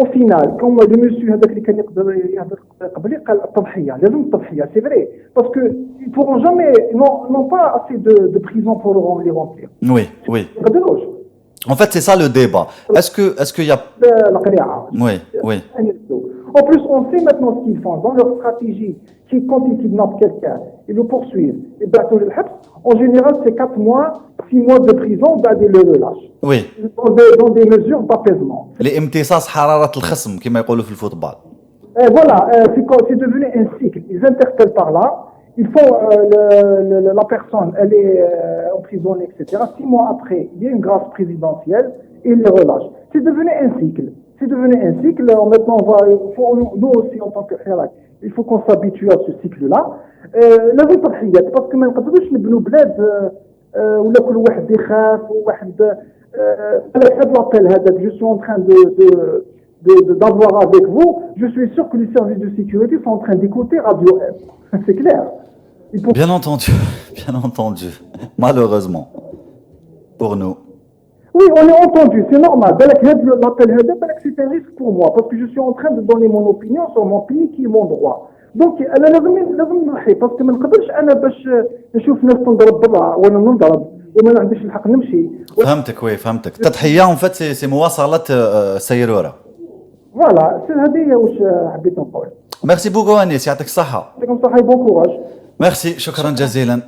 au final, comme le monsieur هذاك اللي كان يهضر قبلي قال التضحية لازم التضحية, c'est vrai, parce que ils pourront jamais, n'ont pas assez de prison pour les remplir. Oui, oui. ما يقدروش. En fait, c'est ça le débat. Est-ce qu'il y a. القناعة. Oui, oui. En plus, on sait maintenant ce qu'ils font. Dans leur stratégie, quand ils kidnappent quelqu'un, ils le poursuivent. Et en général, c'est 4 mois, 6 mois de prison, ils le relâchent. Oui. Dans des mesures d'apaisement. الامتصاص حرارة الخصم كما يقولوا في الفوتبال. Et voilà, c'est devenu un cycle. Ils interpellent par là, ils font la personne, elle est emprisonnée, etc. 6 mois après, il y a une grâce présidentielle et ils le relâchent. C'est devenu un cycle. C'est devenu un cycle. Maintenant, nous aussi, en tant que Hirak, il faut qu'on s'habitue à ce cycle-là. لازم تضحيات parce que ما نقدروش نبنوا بلاد ولا كل واحد يخاف وواحد هذا l'appel هذا je suis en train d'avoir avec vous, je suis sûr que les services de sécurité sont en train d'écouter Radio M. C'est clair. Bien entendu, malheureusement, pour nous. Oui, on est entendu, c'est normal. L'appel c'est un risque pour moi, parce que je suis en train de donner mon opinion sur mon pays qui est mon droit. Donc, أنا لازم نضحي, parce que ما نقدرش أنا باش نشوف ناس تنضرب برا وأنا ننضرب وما عنديش الحق نمشي. فهمتك. التضحية en fait c'est مواصلة سيرورة. Voilà, c'est هذه واش حبيت نقول. Merci beaucoup Anis, يعطيك الصحة. يعطيكم الصحة et bon courage. Merci, شكرا جزيلا.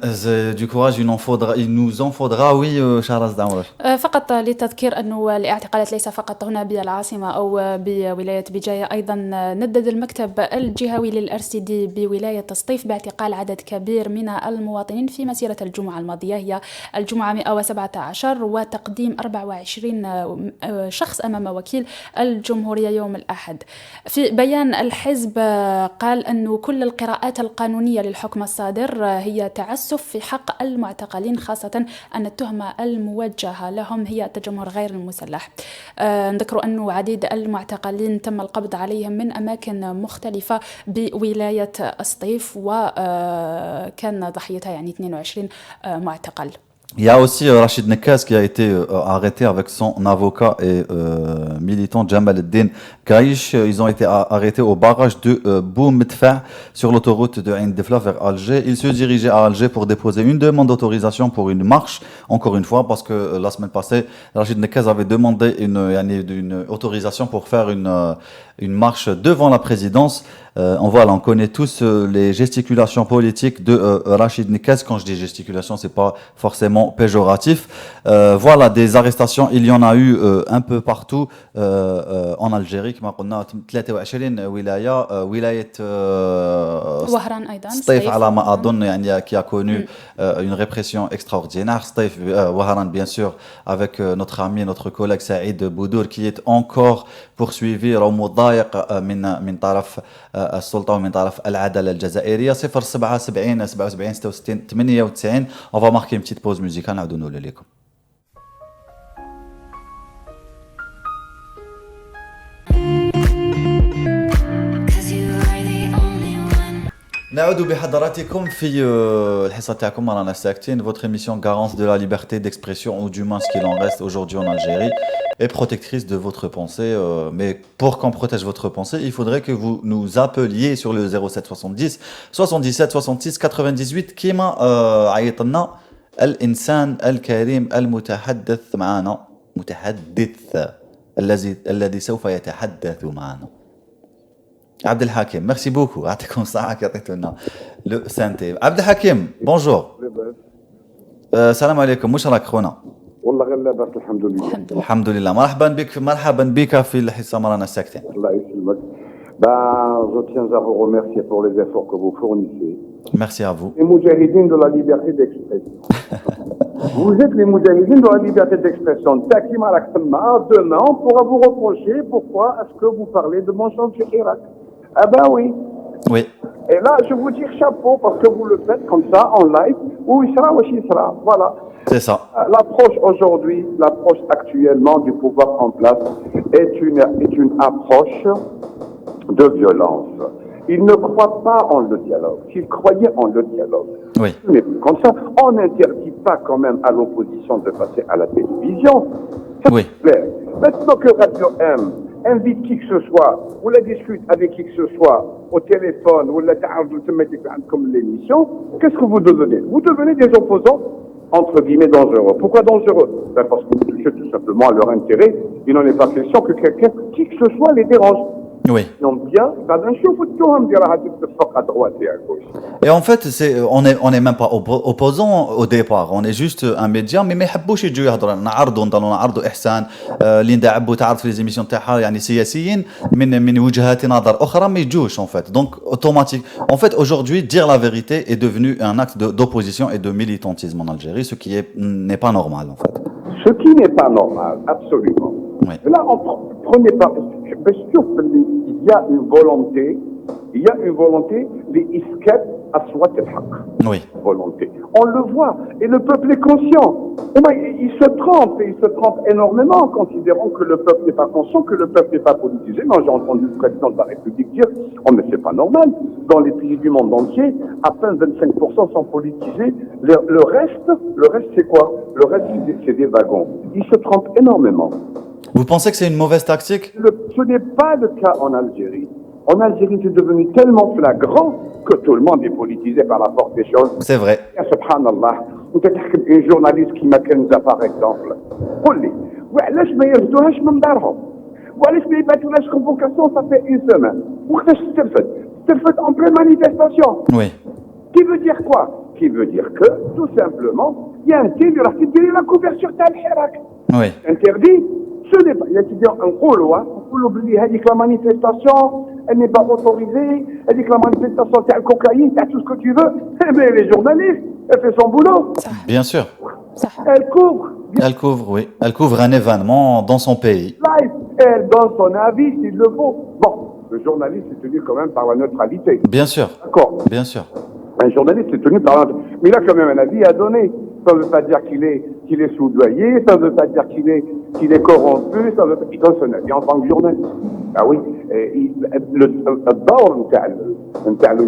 Du courage, il nous en faudra, oui, شهرز دعمر. فقط للتذكير أنه الاعتقالات ليس فقط هنا بالعاصمة أو بولاية بجاية، أيضا ندد المكتب الجهوي للRCD بولاية سطيف باعتقال عدد كبير من المواطنين في مسيرة الجمعة الماضية، هي الجمعة 117، وتقديم 24 شخص أمام وكيل الجمهورية يوم الأحد. في بيان الحزب قال أنه كل القراءات القانونية للحكم الصادر هي تعسف في حق المعتقلين، خاصة أن التهمة الموجهة لهم هي التجمهر غير المسلح. نذكر أن عديد المعتقلين تم القبض عليهم من أماكن مختلفة بولاية سطيف، وكان ضحيتها يعني 22 معتقل. Il y a aussi Rachid Nekaz qui a été arrêté avec son avocat et militant Jamal Eddin Kaïch. Ils ont été arrêtés au barrage de Boumedfa sur l'autoroute de Ain Defla vers Alger. Ils se dirigeaient à Alger pour déposer une demande d'autorisation pour une marche, encore une fois, parce que la semaine passée, Rachid Nekaz avait demandé une autorisation pour faire une marche devant la présidence. On connaît tous les gesticulations politiques de Rachid Nekaz. Quand je dis gesticulation, c'est pas forcément péjoratif. Voilà, des arrestations, il y en a eu un peu partout en Algérie. كما قلنا 23 ولاية وهران أيضا سطيف على ما أظن يعني qui a connu une répression extraordinaire. سطيف وهران bien sûr avec notre ami, notre collègue Saïd Boudour qui est encore poursuivi أو مضايق من طرف السلطة ومن طرف العدالة الجزائرية. 077 77 66 98. On va marquer une petite pause musicale. نعاودو نولوا لكم. نعود بحضراتكم في الحصة تاعكم رانا ساكتين. Votre émission garante de la liberté d'expression ou du moins ce qu'il en reste aujourd'hui en Algérie et protectrice de votre pensée. Mais pour qu'on protège votre pensée, il faudrait que vous nous appeliez sur le 07 70 77 66 98 كيما عيط لنا الإنسان الكريم المتحدث معنا متحدث الذي سوف يتحدث معنا. عبد الحكيم ميرسي بوكو يعطيكم الصحة كي عطيتونا لو سانتي. عبد الحكيم بونجور. السلام عليكم. واش راك خونا؟ والله غير لاباس الحمد لله. الحمد لله. مرحبا بك في الحصة رانا ساكتين. الله يسلمك. Je tiens à vous remercier pour les efforts que vous fournissez. Merci à vous. Les moudjahidines de la liberté d'expression. Vous êtes les moudjahidines de la liberté d'expression. Takim al-Aksama, demain, on pourra vous reprocher pourquoi est-ce que vous parlez de mon champ du Irak. Ah ben oui. Oui. Et là, je vous dis chapeau parce que vous le faites comme ça, en live, où il sera, où il sera. Voilà. C'est ça. L'approche aujourd'hui, l'approche actuellement du pouvoir en place est une approche de violence. Ils ne croient pas en le dialogue. S'ils croyaient en le dialogue, oui. Mais comme ça, on n'interdit pas quand même à l'opposition de passer à la télévision. C'est oui. Clair. Maintenant que Radio M invite qui que ce soit, ou la discute avec qui que ce soit, au téléphone, ou la comme l'émission, qu'est-ce que vous devenez? Vous devenez des opposants, entre guillemets, dangereux. Pourquoi dangereux? Ben parce que vous touchez tout simplement à leur intérêt. Il n'en est pas question que quelqu'un, qui que ce soit, les dérange. Oui. Non bien, à droite et à gauche. Et en fait, on est même pas opposant au départ. On est juste un média, mais ما يحبوش يجوا يهضروا نعرضوا نعرضوا إحسان اللي عبو تعرف في les émissions تاعها يعني سياسيين من وجهات نظر أخرى ما يجوش en fait. Donc automatique. En fait, aujourd'hui, dire la vérité est devenu un acte d'opposition et de militantisme en Algérie, ce qui n'est pas normal en fait. Ce qui n'est pas normal, absolument. Oui. Là, prenez pas. Bien sûr, il y a une volonté, les iskat aswat al-haq. Oui. Volonté. On le voit, et le peuple est conscient. Il se trompe énormément en considérant que le peuple n'est pas conscient, que le peuple n'est pas politisé. Moi, j'ai entendu le président de la République dire, oh mais c'est pas normal. Dans les pays du monde entier, à peine 25% sont politisés. Le reste, c'est quoi? Le reste, c'est des wagons. Il se trompe énormément. Vous pensez que c'est une mauvaise tactique? Ce n'est pas le cas en Algérie. En Algérie, c'est devenu tellement flagrant que tout le monde est politisé par la force des choses. C'est vrai. Subhanallah. Une journaliste qui m'a Kenza, par exemple. قل لي وعلاش ما يردوهاش من دارهم؟ وعلاش ما يبعثولهاش convocation ça fait une semaine؟ وقتاش استرفت en pleine manifestation. Oui. Qui veut dire quoi? Qui veut dire que, tout simplement, il y a un type qui dit la couverture تاع الحراك. Oui. Interdit. Ce n'est pas. Il y a qui dit un rôle, la manifestation, elle n'est pas autorisée, elle dit que la manifestation, c'est la cocaïne, c'est tout ce que tu veux. Mais les journalistes, elle fait son boulot. Bien sûr. Elle couvre. Elle couvre, oui. Elle couvre un événement dans son pays. Live. Elle donne son avis s'il le faut. Bon, le journaliste est tenu quand même par la neutralité. Bien sûr. D'accord. Bien sûr. Un journaliste est tenu par la neutralité. Mais il a quand même un avis à donner. Ça ne veut pas dire qu'il est soudoyé, ça ne veut pas dire qu'il est corrompu, ça veut pas... Il donne son avis en tant que journaliste. Ah oui, le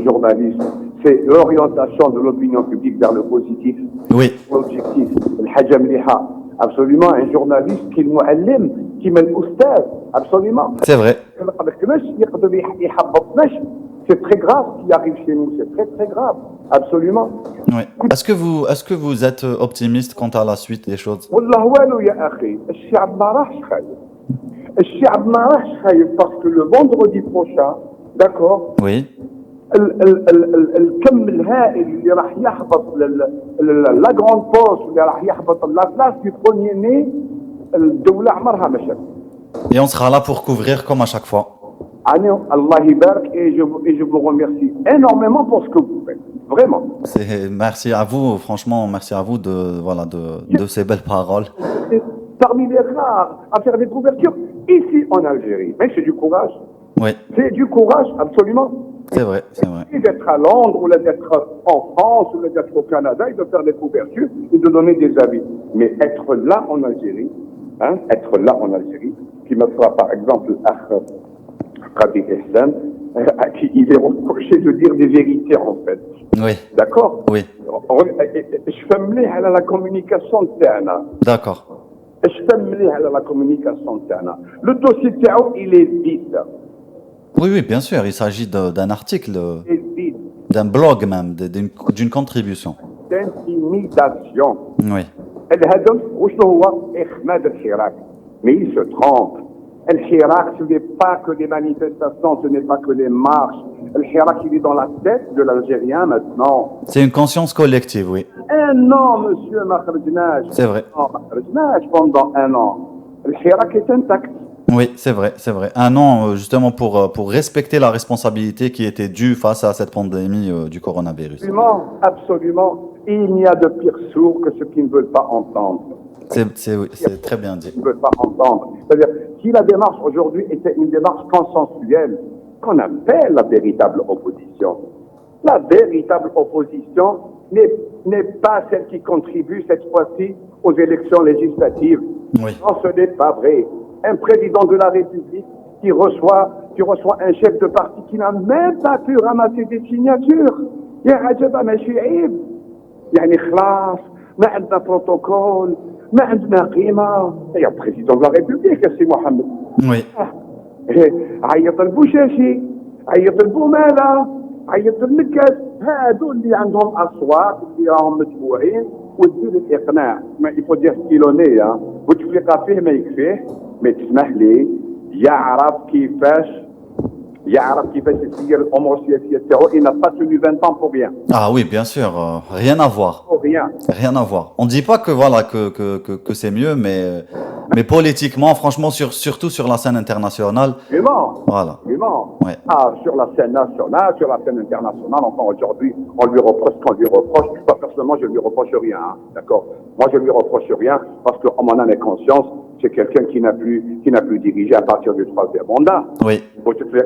journalisme, c'est l'orientation de l'opinion publique vers le positif. Oui. L'objectif, le hajam liha. Absolument, un journaliste qui est mu'allim, qui est l'oustaz, absolument. C'est vrai. C'est très grave ce qui arrive chez nous, c'est très très grave, absolument. Oui. Est-ce que vous êtes optimiste quant à la suite des choses? والله والو يا أخي الشعب ما راحش خايف. الشعب ما راحش خايف parce que le vendredi prochain, d'accord. Oui. الكم الهائل اللي راح يحبط لا grande poste اللي راح يحبط la place du premier né الدولة عمرها مشت. Et on sera là pour couvrir comme à chaque fois. Allah Ibarak, et je vous remercie énormément pour ce que vous faites. Vraiment. Merci à vous, franchement, merci à vous de ces belles paroles. Parmi les rares à faire des couvertures ici en Algérie. Mais c'est du courage. Oui, C'est du courage, absolument. c'est vrai, c'est vrai. Et d'être à Londres, ou d'être en France, ou d'être au Canada, et de faire des couvertures, et de donner des avis. Mais être là en Algérie, être là en Algérie, qui me fera par exemple Qadi Ihsan, à qui il est reproché de dire des vérités en fait. Oui, D'accord. oui, Je fais مليح على la communication تاعنا. d'accord. Je fais مليح على la communication تاعنا. Le dossier تاعو il est vide. Oui, oui, bien sûr, il s'agit d'un article, Il est vide. d'un blog même, d'une contribution. D'intimidation. Oui, الهدف وشنو هو؟ إخماد الحراك. Mais il se trompe. الحراك ce n'est pas que des manifestations, ce n'est pas que des marches. الحراك il est dans la tête de l'Algérien maintenant. c'est une conscience collective, oui, Un an, monsieur, ما خرجناش. c'est vrai. Non, ما خرجناش pendant un an. الحراك est intact. Oui, c'est vrai, c'est vrai. Un an, justement, pour respecter la responsabilité qui était due face à cette pandémie du coronavirus. Absolument, absolument. Il n'y a de pire sourds que ceux qui ne veulent pas entendre. Oui, c'est très bien dit. Qui ne veulent pas entendre. C'est-à-dire, si la démarche aujourd'hui était une démarche consensuelle, qu'on appelle la véritable opposition, la véritable opposition n'est pas celle qui contribue cette fois-ci aux élections législatives. Oui. Non, ce n'est pas vrai. Un président de la République qui reçoit un chef de parti qui n'a même pas pu ramasser des signatures. يا عجبا ماشي عيب. يعني خلاص ما عندنا بروتوكول ما عندنا قيمة. يا président de la République سي محمد. Oui, عيط البوشاشي عيط البومالة عيط النكاس هادو اللي عندهم أصوات اللي راهم متبوعين وتدير الإقناع. ما يفو دير كيلونية وتفليقة فيه ما يكفيه. ما تسمح لي يعرف كيفاش يسير الامور السياسيه تاعو. Il n'a pas tenu 20 ans pour rien. ah oui, bien sûr, rien à voir. Pour rien. Rien à voir. On ne dit pas que voilà que c'est mieux, mais politiquement, franchement, surtout sur la scène internationale, Vraiment. voilà. Vraiment. Ouais. Ah, sur la scène nationale, sur la scène internationale, enfin aujourd'hui, on lui reproche ce qu'on lui reproche. Moi, personnellement, je ne lui reproche rien. D'accord. Moi, je ne lui reproche rien parce qu'en mon âme et conscience, c'est quelqu'un qui n'a plus dirigé à partir du troisième mandat. Oui, Bon, tu te fais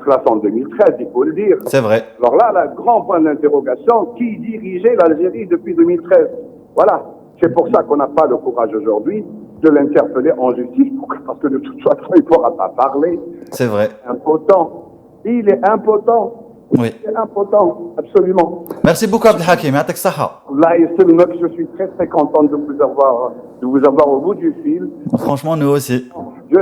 classe en 2013, il faut le dire. c'est vrai. Alors là, le grand point d'interrogation, qui dirigeait l'Algérie depuis 2013? Voilà. C'est pour ça qu'on n'a pas le courage aujourd'hui de l'interpeller en justice, parce que de toute façon, il ne pourra pas parler. C'est vrai. Impotent. Il est impotent. Oui. Il est impotent, absolument. Merci beaucoup, Abdelhakim. Yatek Saha. Là, je suis très très content de vous avoir au bout du fil. Franchement, nous aussi. Je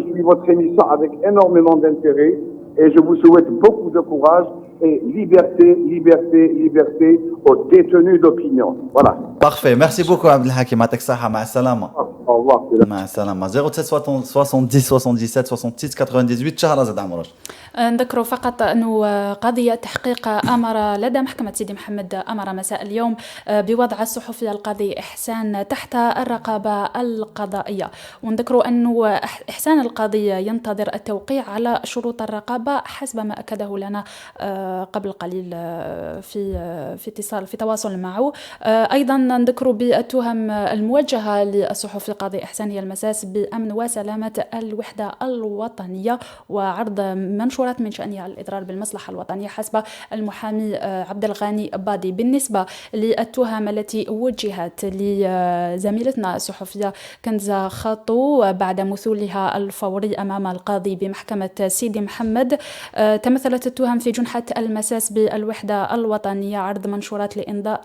suis votre émission avec énormément d'intérêt et je vous souhaite beaucoup de courage et liberté, liberté, liberté aux détenus d'opinion. Voilà. Parfait. Merci beaucoup, Abdelhakim. Yatek Saha. Ma salama. Au revoir. Ma salama. 07 70 77 66 98 شهرزاد عمرش. نذكر فقط أنه قضية تحقيق أمر لدى محكمة سيدي محمد أمر مساء اليوم بوضع الصحفي القاضي إحسان تحت الرقابة القضائية. ونذكر أنه إحسان القاضي ينتظر التوقيع على شروط الرقابة حسب ما أكده لنا قبل قليل في تواصل معه. أيضا نذكر بالتهم الموجهة للصحفي القاضي إحسان هي المساس بأمن وسلامة الوحدة الوطنية وعرض منشورات من شأنها الإضرار بالمصلحة الوطنية حسب المحامي عبد الغني بادي. بالنسبة للتهم التي وجهت لزميلتنا الصحفية كنزة خاطو بعد مثولها الفوري أمام القاضي بمحكمة سيدي محمد، تمثلت التهم في جنحة المساس بالوحدة الوطنية، عرض منشورات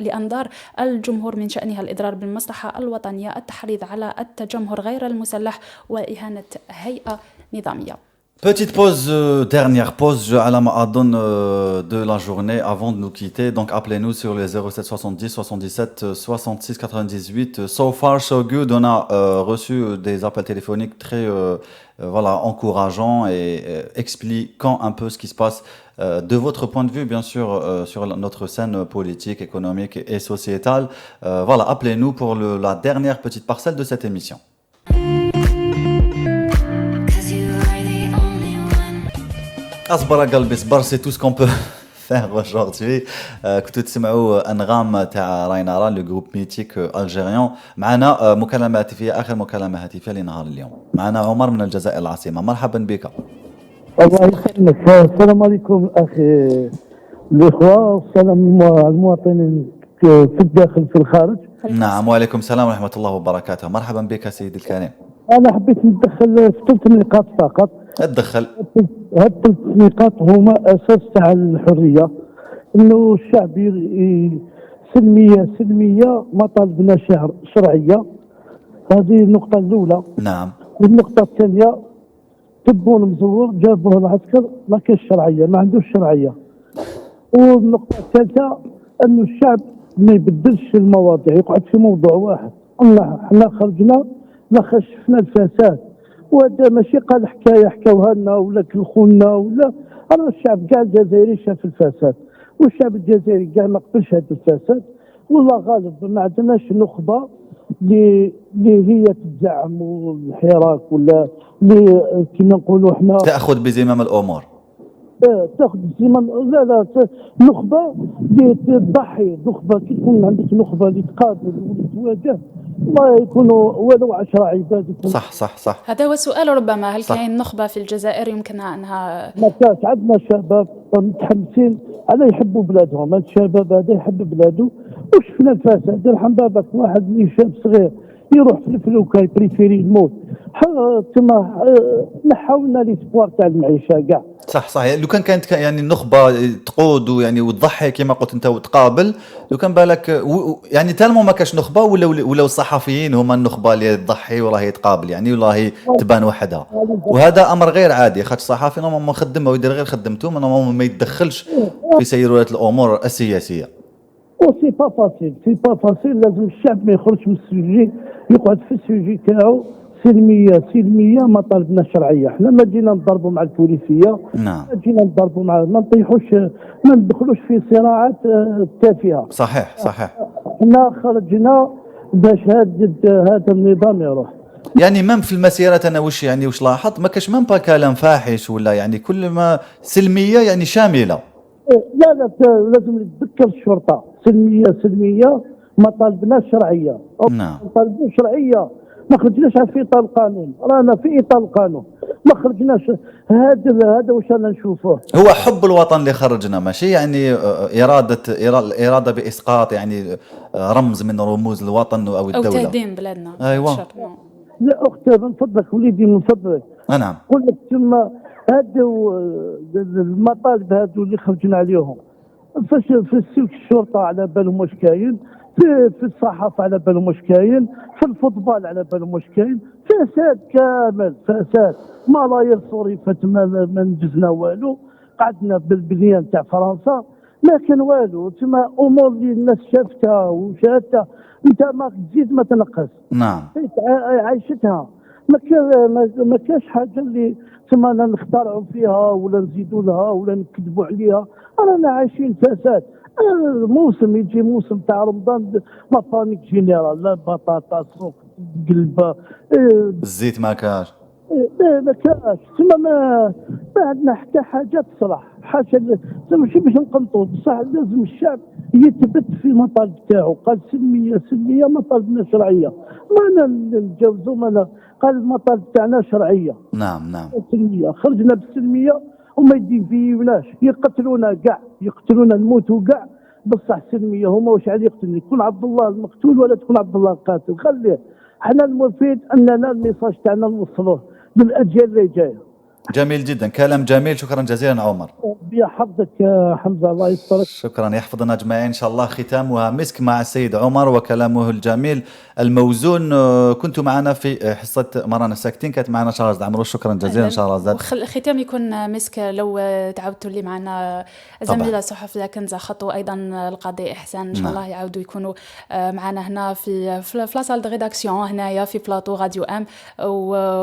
لأنظار الجمهور من شأنها الإضرار بالمصلحة الوطنية، التحريض على التجمهر غير المسلح وإهانة هيئة نظامية. Petite pause, dernière pause à la Ma'adon de la journée avant de nous quitter. Donc appelez-nous sur les 07 70 77 66 98. So far so good. On a reçu des appels téléphoniques très voilà, encourageants et expliquant un peu ce qui se passe de votre point de vue, bien sûr, sur notre scène politique, économique et sociétale. Voilà, appelez-nous pour la dernière petite parcelle de cette émission. أصبر قلبي صبر, c'est tout ce qu'on peut faire aujourd'hui. كنتوا تسمعوا أنغام تاع راينارا, le groupe mythique algérien. معنا مكالمة هاتفية, آخر مكالمة هاتفية لنهار اليوم. معنا عمر من الجزائر العاصمة. مرحبا بك. الله يسلمك. السلام عليكم اخي الاخوه، والسلام على المواطنين في الداخل في الخارج. نعم، وعليكم السلام ورحمة الله وبركاته. مرحبا بك سيدي الكريم. انا حبيت ندخل في 3 نقاط فقط. اتدخل. هاد 3 نقاط هما اساس تاع الحريه، انه الشعب سلميه ما طالبنا شرعيه. هذه النقطه الاولى. نعم. والنقطه الثانيه، تبون مزور جابوه العسكر ما كاش شرعيه، ما عندوش شرعيه. والنقطه الثالثه انه الشعب ما يبدلش المواضيع، يقعد في موضوع واحد. حنا خرجنا ما خشفنا الفساد، وهذا ماشي قال حكايه حكاوها لنا ولا كلخونا ولا. انا الشعب كاع الجزائري شاف الفساد، والشعب الجزائري كاع ما قبلش هذا الفساد. والله غالب ما عندناش نخبه اللي هي تدعم الحراك ولا اللي كما نقولوا احنا تأخذ بزمام الأمور. تاخذ زمن. لا نخبه اللي تضحي، نخبه كي تكون عندك نخبه اللي تقابل وتواجه، ما يكونوا ولو 10 عباد يكون. صح. هذا هو السؤال ربما، هل صح. كاين نخبة في الجزائر يمكنها أنها ما كاش عندنا شباب متحمسين على يحبوا بلادهم. هذا الشباب هذا يحب بلاده، وشفنا الفساد. الحمد لله واحد اللي شاب صغير يروح في الفلوكه يبريفيري الموت. تما نحاولنا ليسبوار تاع المعيشه كاع. صح. يعني لو كانت يعني النخبة تقود ويعني وتضحي كما قلت انت وتقابل، لو كان بالك يعني تالمو ما كاش نخبة ولا الصحفيين هما النخبة اللي تضحي وراهي تقابل يعني وراهي تبان وحدها. وهذا امر غير عادي، خاطر الصحفي نورمالمون خدمه ويدير غير خدمته، نورمالمون ما يتدخلش في سيرورة الامور السياسية. سي با فاسيل. لازم الشعب ما يخرجش من السوجي، يقعد في السوجي تاعو. سلميه ما طالبنا شرعيه. احنا ما جينا نضربوا مع البوليسيه. نعم. ما جينا نضربوا مع، ما نطيحوش، ما ندخلوش في صراعات تافهه. صحيح. احنا خرجنا باش هذا النظام يروح. يعني مم في المسيرة انا وش لاحظت، ما كاش با كلام فاحش ولا يعني كل ما سلمية يعني شاملة. لا لازم نتذكر الشرطه. سلميه ما طالبناش شرعيه. نعم. ما طالبناش شرعيه، ما خرجناش في اطار القانون، رانا في اطار القانون، ما خرجناش. هذا واش انا نشوفه. هو حب الوطن اللي خرجنا، ماشي يعني إرادة بإسقاط يعني رمز من رموز الوطن أو الدولة أو تهديم بلادنا. أيوة. لا اختي من فضلك وليدي من فضلك. نعم. نقول لك ثم هادو المطالب هادو اللي خرجنا عليهم، فاش في السلك الشرطه على بالهم واش كاين، في الصحافه على بالهم واش كاين، في الفوتبال على بالهم واش كاين. فساد كامل، فساد. ملايير صرفت ما نجزنا والو. قعدنا بالبنيان تاع فرنسا ما كان والو. تما امور اللي الناس شافتها وشاهدتها انت ما تزيد ما تنقص. نعم. عايشتها. ما كاش حاجه اللي تما نخترعوا فيها ولا نزيدوا لها ولا نكذبوا عليها. رانا عايشين فساد. موسم يجي موسم تاع رمضان ما بانيك جينيرال، لا بطاطا سوق قلبه. الزيت ما كاش. ما كاش. تما ما عندنا حتى حاجه تصلح. حاجه ماشي باش نقنطوا، بصح لازم الشعب يثبت في المطالب تاعو. قال سلميه ما طالبنا شرعيه، ما نتجاوزوا. ما قال المطالب تاعنا شرعيه. نعم. سلميه. خرجنا بالسلميه وما يديفيوناش، يقتلونا كاع، يقتلونا نموتوا كاع. بصح سلميه هما واش عليه يقتلني، تكون عبد الله المقتول ولا تكون عبد الله القاتل، خليه. احنا المفيد اننا الميساج تاعنا نوصلوه للاجيال اللي جايه. جميل جدا، كلام جميل. شكرا جزيلا عمر. بيحفظك يا حمزه، الله يسترك. شكرا، يحفظنا اجمعين ان شاء الله. ختامها مسك مع السيد عمر وكلامه الجميل الموزون. كنت معنا في حصه مرانا الساكتين، كانت معنا شهرزاد عمرو. شكرا جزيلا شهرزاد. الختام يكون مسك لو تعودتوا لي معنا زميله الصحفيه كنزه خطو، ايضا القاضي احسان، ان شاء الله يعاودوا يكونوا معنا هنا في لاصال دو ريداكسيون هنايا في بلاطو راديو ام،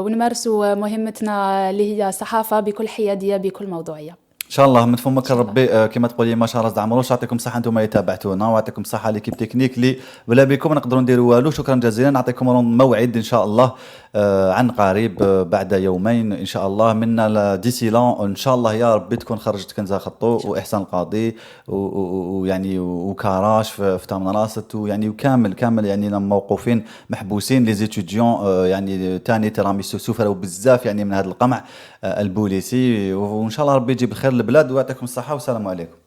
ونمارسوا مهمتنا اللي هي الصحافه بكل حياديه بكل موضوعيه. شاء الله من فمك ربي كما تقول لي ما شاء الله عمروش يعطيكم الصحه انتم اللي تابعتونا ويعطيكم الصحه ليكيب تكنيك اللي بلا بكم نقدروا نديروا والو. شكرا جزيلا. نعطيكم موعد ان شاء الله عن قريب بعد يومين ان شاء الله منا ديسي لون ان شاء الله يا ربي تكون خرجت كنزه خطو واحسان القاضي ويعني وكراش في تامن راست ويعني وكامل يعني موقوفين محبوسين لي زيتيديون يعني تاني تراميسو سفروا بزاف يعني من هذا القمع البوليسي. وان شاء الله ربي يجيب خير البلاد ويعطيكم الصحه والسلام عليكم.